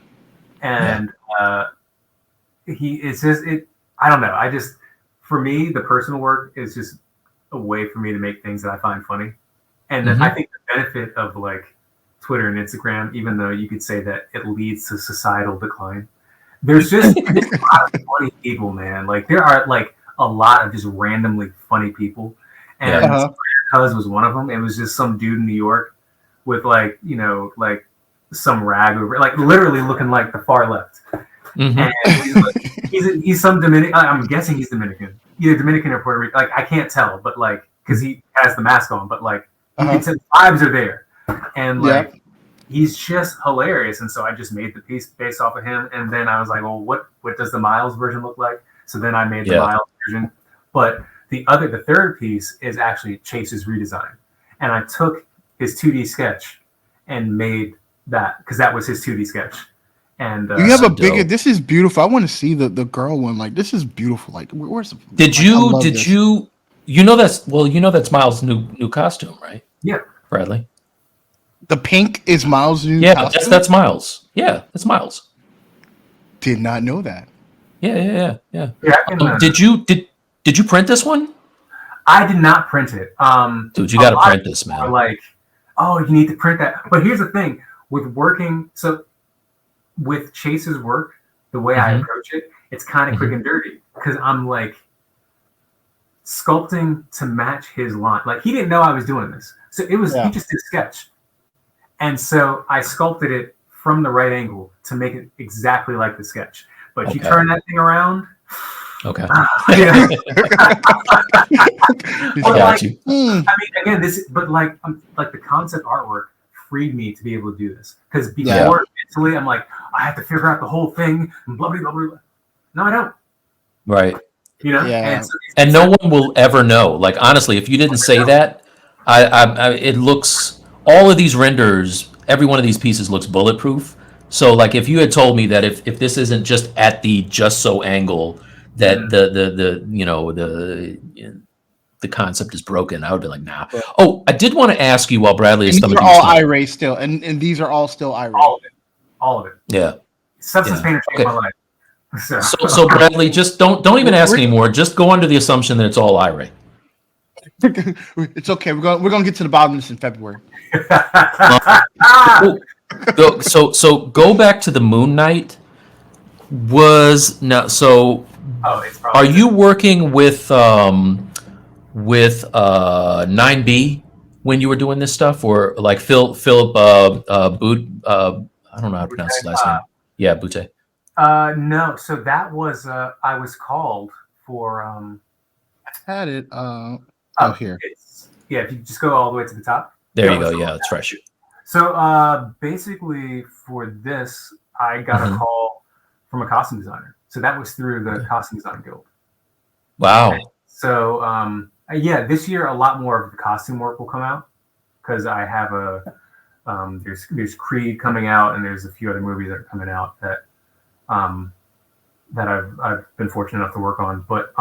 And I don't know. For me, the personal work is just a way for me to make things that I find funny. And I think the benefit of like Twitter and Instagram, even though you could say that it leads to societal decline, there's just a lot of funny people, man. Like there are like a lot of just randomly funny people. And Cuz was one of them. It was just some dude in New York with like, like some rag over, like literally looking like the far left. And he's some Dominican. I'm guessing he's Dominican, either Dominican or Puerto Rican. Like I can't tell, but like because he has the mask on, but like you can tell the vibes are there, and like he's just hilarious. And so I just made the piece based off of him, and then I was like, well, what does the Miles version look like? So then I made the Miles version. But the third piece is actually Chase's redesign, and I took his 2D sketch and made that because that was his 2D sketch. And you have a bigger. This is beautiful. I want to see the girl one. Like this is beautiful. Like where's the? Did you that's Miles' new costume, right? Yeah, Bradley. The pink is Miles' new. Yeah, costume? that's Miles. Yeah, that's Miles. Did not know that. Yeah. Did you print this one? I did not print it. Dude, you got to print this, man. Like, oh, you need to print that. But here's the thing with Chase's work, the way I approach it, it's kind of quick and dirty because I'm like sculpting to match his line. Like he didn't know I was doing this, so it was he just did a sketch, And so I sculpted it from the right angle to make it exactly like the sketch. But if you turn that thing around, okay, yeah. got you. I mean, again, like the concept artwork freed me to be able to do this, because before mentally I'm like, I have to figure out the whole thing and blah blah blah blah. No, I don't. Right. You know, and no one will ever know. Like honestly, if you didn't say that, it looks, all of these renders, every one of these pieces looks bulletproof. So like if you had told me that if this isn't just at the just so angle that the concept is broken, I would be like, nah. Oh, I did want to ask you while Bradley is these are all iRay still, and these are all still iRay. All of it. Yeah. Substance painter changed my life. So Bradley, just don't even ask anymore. Just go under the assumption that it's all iRay. It's okay. We're gonna get to the bottom of this in February. So go back to the Moon Knight. Are you working with 9B when you were doing this stuff, or like Philip Boot? I don't know how to pronounce his last name. Yeah, Butte. No, so that was I was called for had it here. If you just go all the way to the top. There you go. Yeah, it's fresh. So basically for this, I got a call from a costume designer. So that was through the Costume Design Guild. Wow. And so this year a lot more of the costume work will come out, because I have there's Creed coming out, and there's a few other movies that are coming out that I've been fortunate enough to work on. But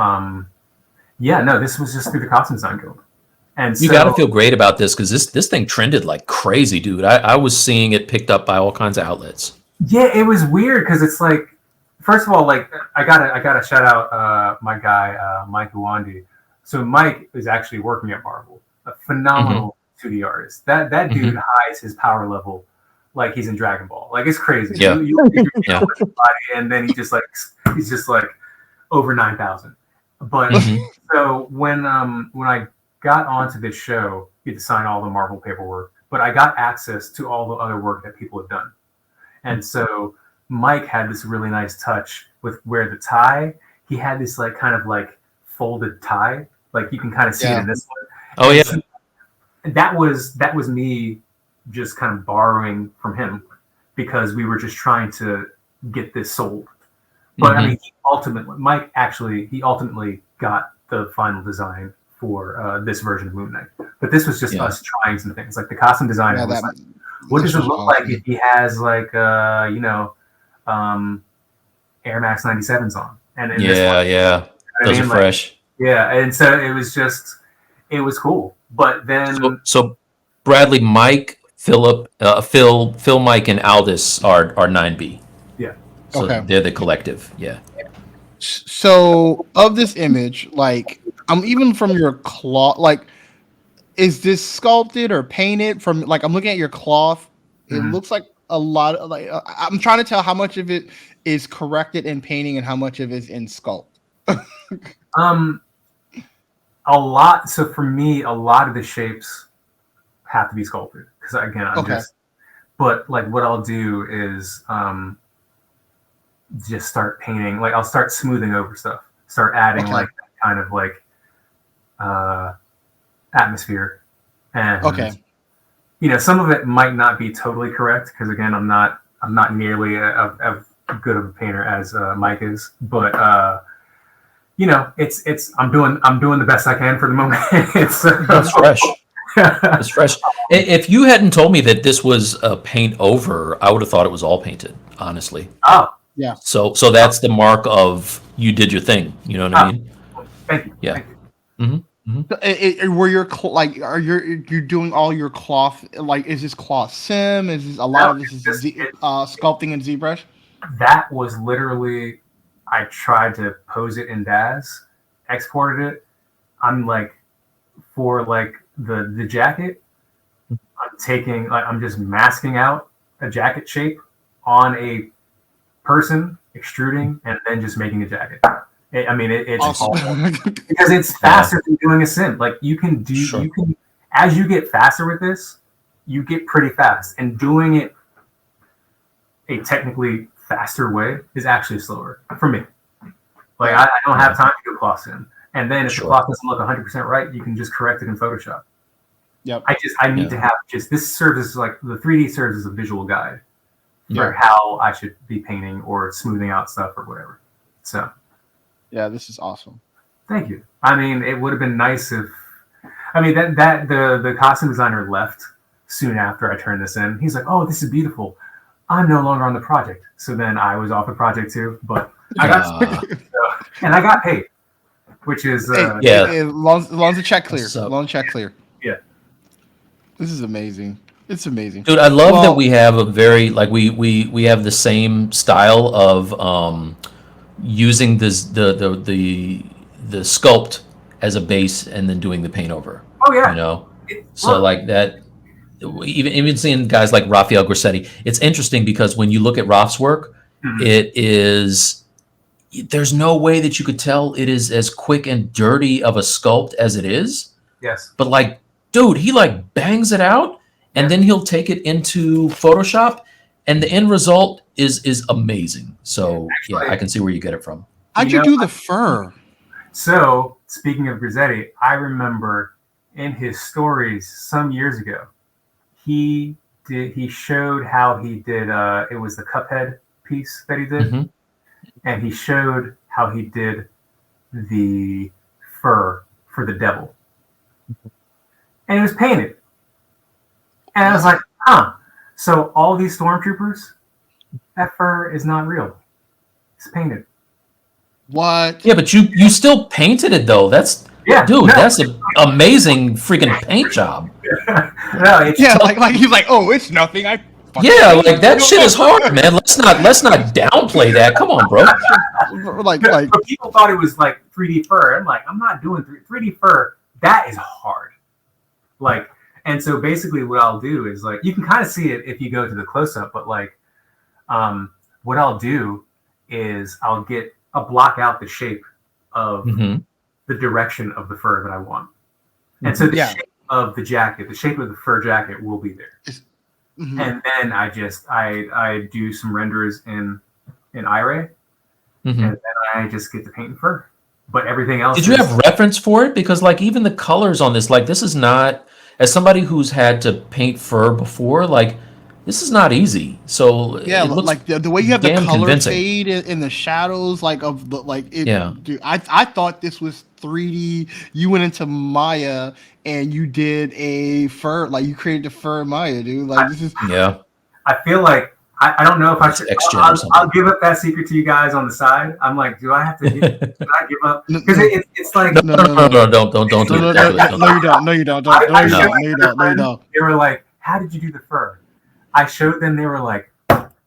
this was just through the Costume Design Guild. And you got to feel great about this, because this thing trended like crazy, dude. I was seeing it picked up by all kinds of outlets. Yeah, it was weird, because it's like, first of all, like I gotta shout out my guy Mike Uwandi. So Mike is actually working at Marvel, a phenomenal 2D artist. That dude hides his power level like he's in Dragon Ball. Like, it's crazy. Yeah. You and then he's just like over 9,000. But so when I got onto this show, you had to sign all the Marvel paperwork, but I got access to all the other work that people have done. And so Mike had this really nice touch with where the tie, he had this like kind of like folded tie, like you can kind of see it in this one. Oh yeah. So that was me just kind of borrowing from him, because we were just trying to get this sold. But I mean, Mike ultimately got the final design for this version of Moon Knight. But this was just us trying some things. Like the costume designer was like, what does it look like if he has like Air Max 97s on? And those are fresh. And so it was cool. But then so Bradley, Mike, Philip, Phil, Mike, and Aldous are 9B. Yeah. So they're the collective. Yeah. So of this image, like even from your cloth, like, is this sculpted or painted? From like, I'm looking at your cloth, it looks like a lot of like I'm trying to tell how much of it is corrected in painting and how much of it is in sculpt. A lot. So for me, a lot of the shapes have to be sculpted, because again, but like what I'll do is just start painting. Like I'll start smoothing over stuff, start adding like kind of like atmosphere, and some of it might not be totally correct, because again, I'm not nearly as good of a painter as Mike is, but it's I'm doing the best I can for the moment. That's fresh. It's fresh. If you hadn't told me that this was a paint over, I would have thought it was all painted, honestly. Oh, yeah. So that's the mark of you did your thing. You know what I mean? Thank you. Yeah. Thank you. Were your you're doing all your cloth, like, is this cloth sim? Is this a lot of this is sculpting in ZBrush? That was literally, I tried to pose it in DAZ, exported it. I'm like, for like the jacket, I'm just masking out a jacket shape on a person, extruding, and then just making a jacket. It's awesome. Because it's faster than doing a sim. Like you can as you get faster with this, you get pretty fast, and doing it a technically faster way is actually slower for me. Like I don't have time to go cloth in, and then if the cloth doesn't look 100% right, you can just correct it in Photoshop. Yep. I need to have this serves as like the 3D serves as a visual guide for how I should be painting or smoothing out stuff or whatever. So yeah, this is awesome. Thank you. I mean, it would have been nice if the costume designer left soon after I turned this in. He's like, "Oh, this is beautiful. I'm no longer on the project." So then I was off the project too, but I got paid, which is as long as the check clear. Long check clear. Yeah. This is amazing. It's amazing, dude. I love that we have a very we have the same style of using this the sculpt as a base and then doing the paint over. Oh yeah. You know, so like that. Even seeing guys like Raphael Grassetti, it's interesting because when you look at Raf's work, there's no way that you could tell it is as quick and dirty of a sculpt as it is. Yes. But like, dude, he like bangs it out and then he'll take it into Photoshop and the end result is amazing. So actually, I can see where you get it from. How'd you do the fur? So speaking of Grassetti, I remember in his stories some years ago, he showed how he did it was the Cuphead piece that he did, and he showed how he did the fur for the devil, and it was painted, and I was like, so all these stormtroopers, that fur is not real, it's painted. What? Yeah, but you still painted it though. That's that's an amazing freaking paint job. Like he's like, oh, it's nothing. Like that shit is hard, man. Let's not downplay that. Come on, bro. like people thought it was like 3D fur. I'm like, I'm not doing 3D fur. That is hard. Like, and so basically, what I'll do is like, you can kind of see it if you go to the close up, but like, what I'll do is I'll block out the shape of the direction of the fur that I want. And so the shape of the jacket, the shape of the fur jacket will be there. And then I do some renders in iRay, and then I just get to paint fur. But everything else. Did you have reference for it? Because like even the colors on this, like this is not, as somebody who's had to paint fur before, like this is not easy. So yeah, like the way you have the color fade in the shadows, like of the Dude, I thought this was 3D. You went into Maya and you did a fur, like you created the fur in Maya, dude. Like this is I feel like I don't know if I should. I'll give up that secret to you guys on the side. I'm like, do I have to? Should I give up? Because it's like no, don't do it. No, you don't. They were like, how did you do the fur? I showed them. They were like,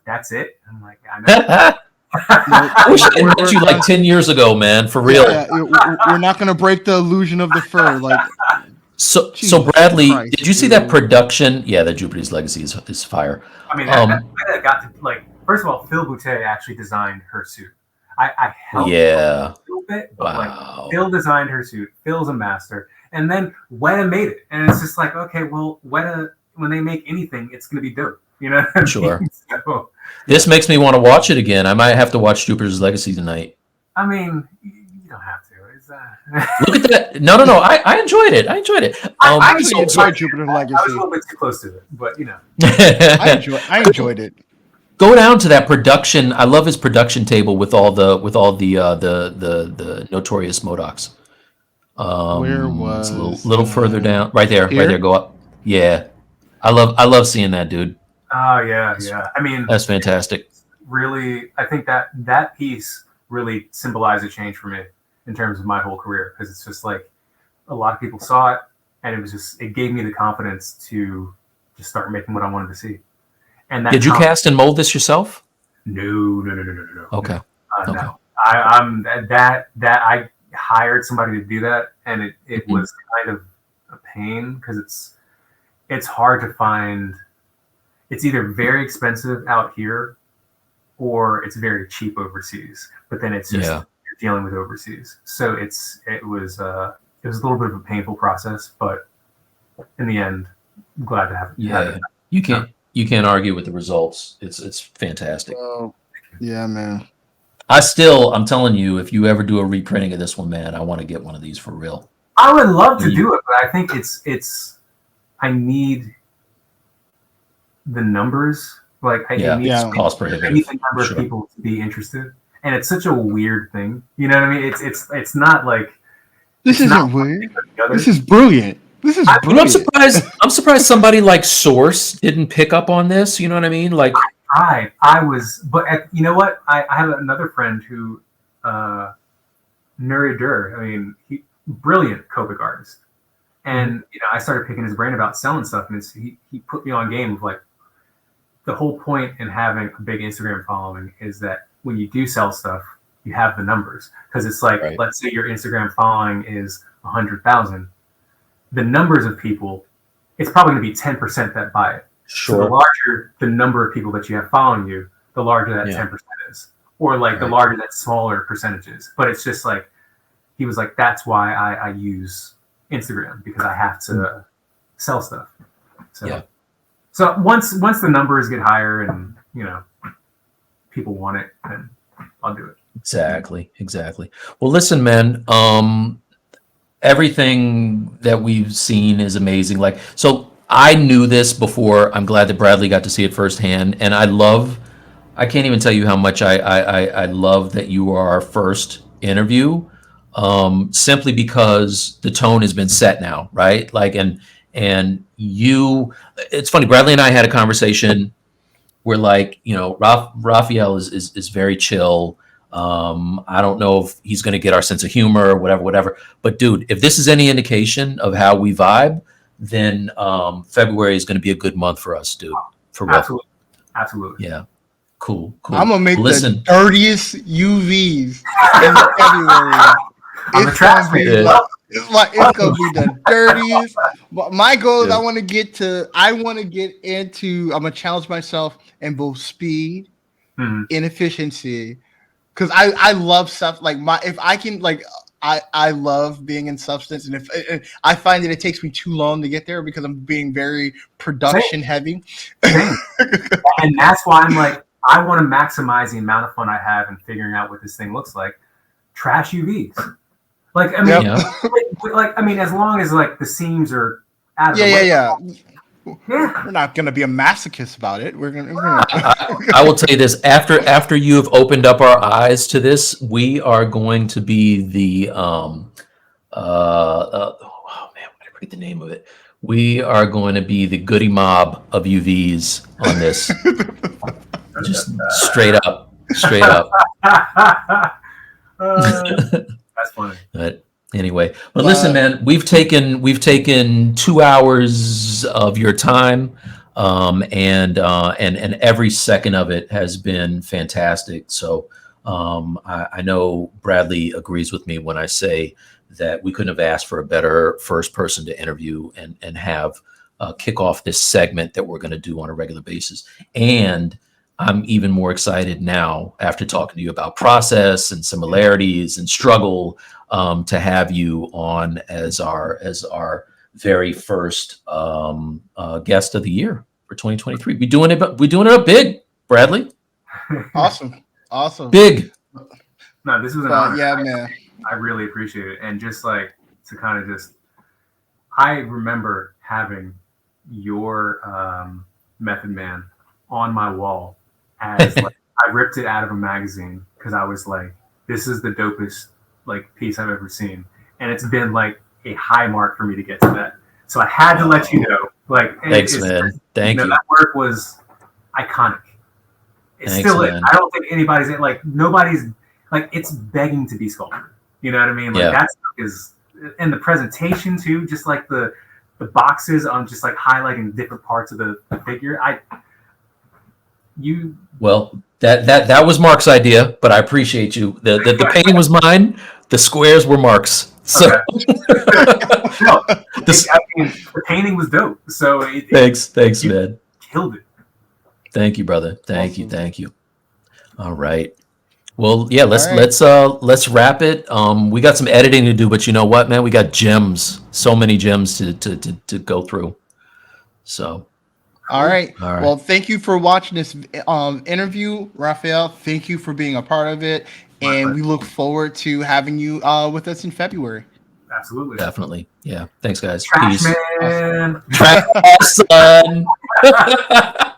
"That's it." I'm like, "I know." I wish I met you like 10 years ago, man. For real. We're not gonna break the illusion of the fur. Like, so Bradley, did you see that production? Yeah, that Jupiter's Legacy is fire. I mean, I got to like. First of all, Phil Boutte actually designed her suit. I helped a little bit, but like Phil designed her suit. Phil's a master, and then Weta made it, and it's just like, okay, well, Weta. When they make anything, it's going to be dope, you know? Sure. So, this makes me want to watch it again. I might have to watch Jupiter's Legacy tonight. I mean, you don't have to. Look at that. No. I enjoyed it. I actually enjoyed Jupiter's Legacy. I was a little bit too close to it, but you know. I enjoyed it. Go down to that production. I love his production table with all the notorious Modocs. Where was it's a little further down? Right there. Here? Right there. Go up. Yeah. I love seeing that, dude. Oh yeah. I mean, that's fantastic. Really, I think that piece really symbolized a change for me in terms of my whole career, because it's just like a lot of people saw it, and it gave me the confidence to just start making what I wanted to see. And did you cast and mold this yourself? No. Okay. No. I hired somebody to do that, and it was kind of a pain because it's hard to find. It's either very expensive out here or it's very cheap overseas, but then it's just you're dealing with overseas. So it was a little bit of a painful process, but in the end glad to have Yeah, it. you can't argue with the results. It's fantastic. Yeah, man. I'm telling you, if you ever do a reprinting of this one, man, I want to get one of these for real. I would love to do it, but I think it's I need the numbers. Like I need cost prohibitive. I need the number of people to be interested, and it's such a weird thing. You know what I mean? It's not like this isn't weird. This is brilliant. This is brilliant. I'm surprised somebody like Source didn't pick up on this. You know what I mean? Like I was, but you know what? I have another friend who, Nuridur. I mean, brilliant Copic artist, and I started picking his brain about selling stuff, and he put me on game of like the whole point in having a big Instagram following is that when you do sell stuff, you have the numbers, because it's like let's say your Instagram following is 100,000. The numbers of people, it's probably going to be 10% that buy it. Sure. So the larger the number of people that you have following you, the larger that 10% is, or like the larger that smaller percentage is. But it's just like he was like, that's why I use Instagram, because I have to sell stuff. So once the numbers get higher and people want it, then I'll do it. Exactly. Well, listen, man. Everything that we've seen is amazing. Like, so I knew this before. I'm glad that Bradley got to see it firsthand, and I can't even tell you how much I love that you are our first interview, simply because the tone has been set now, right? Like, and you, it's funny. Bradley and I had a conversation where, like, Raphael is very chill. I don't know if he's going to get our sense of humor or whatever. But dude, if this is any indication of how we vibe, then February is going to be a good month for us, dude. For real. Absolutely. Yeah. Cool. I'm gonna make the dirtiest UVs in February. It's gonna be the dirtiest. But my goal is I want to get into. I'm gonna challenge myself in both speed and efficiency. Because I love stuff like I love being in substance, and if I find that it takes me too long to get there because I'm being very production heavy. And that's why I'm like, I want to maximize the amount of fun I have in figuring out what this thing looks like. Trash UVs, like I mean, like I mean, as long as like the seams are out of the way. Yeah. We're not going to be a masochist about it. We're going to. I will tell you this: after you have opened up our eyes to this, we are going to be the oh man, what did I forget the name of it? We are going to be the goody mob of UVs on this. Just straight up. That's funny. But anyway, but listen, man, we've taken 2 hours of your time, and every second of it has been fantastic. So I know Bradley agrees with me when I say that we couldn't have asked for a better first person to interview and have kick off this segment that we're going to do on a regular basis. And I'm even more excited now after talking to you about process and similarities and struggle, to have you on as our very first guest of the year for 2023. We're doing it up big, Bradley. Awesome. Big. No, this was an honor. Yeah, man. I really appreciate it. And just like to kind of I remember having your Method Man on my wall as like I ripped it out of a magazine because I was like, this is the dopest like piece I've ever seen. And it's been like a high mark for me to get to that. So I had to let you know. Like, thanks, man. Thank you. That work was iconic. It's Thanks, still man. I don't think nobody's like, it's begging to be sculpted. You know what I mean? Like that stuff is, and the presentation too, just like the boxes on just like highlighting different parts of the figure. Well, that was Mark's idea, but I appreciate you. The painting was mine. The squares were Mark's. So the painting was dope. So thanks, man. Killed it. Thank you, brother. Thank you. All right. Well, yeah, let's wrap it. We got some editing to do, but you know what, man? We got gems. So many gems to go through. So, all right. all right. Well, thank you for watching this interview, Raphael. Thank you for being a part of it, and we look forward to having you with us in February. Absolutely. Definitely. Yeah. Thanks, guys. Trash Peace. man. Trash son.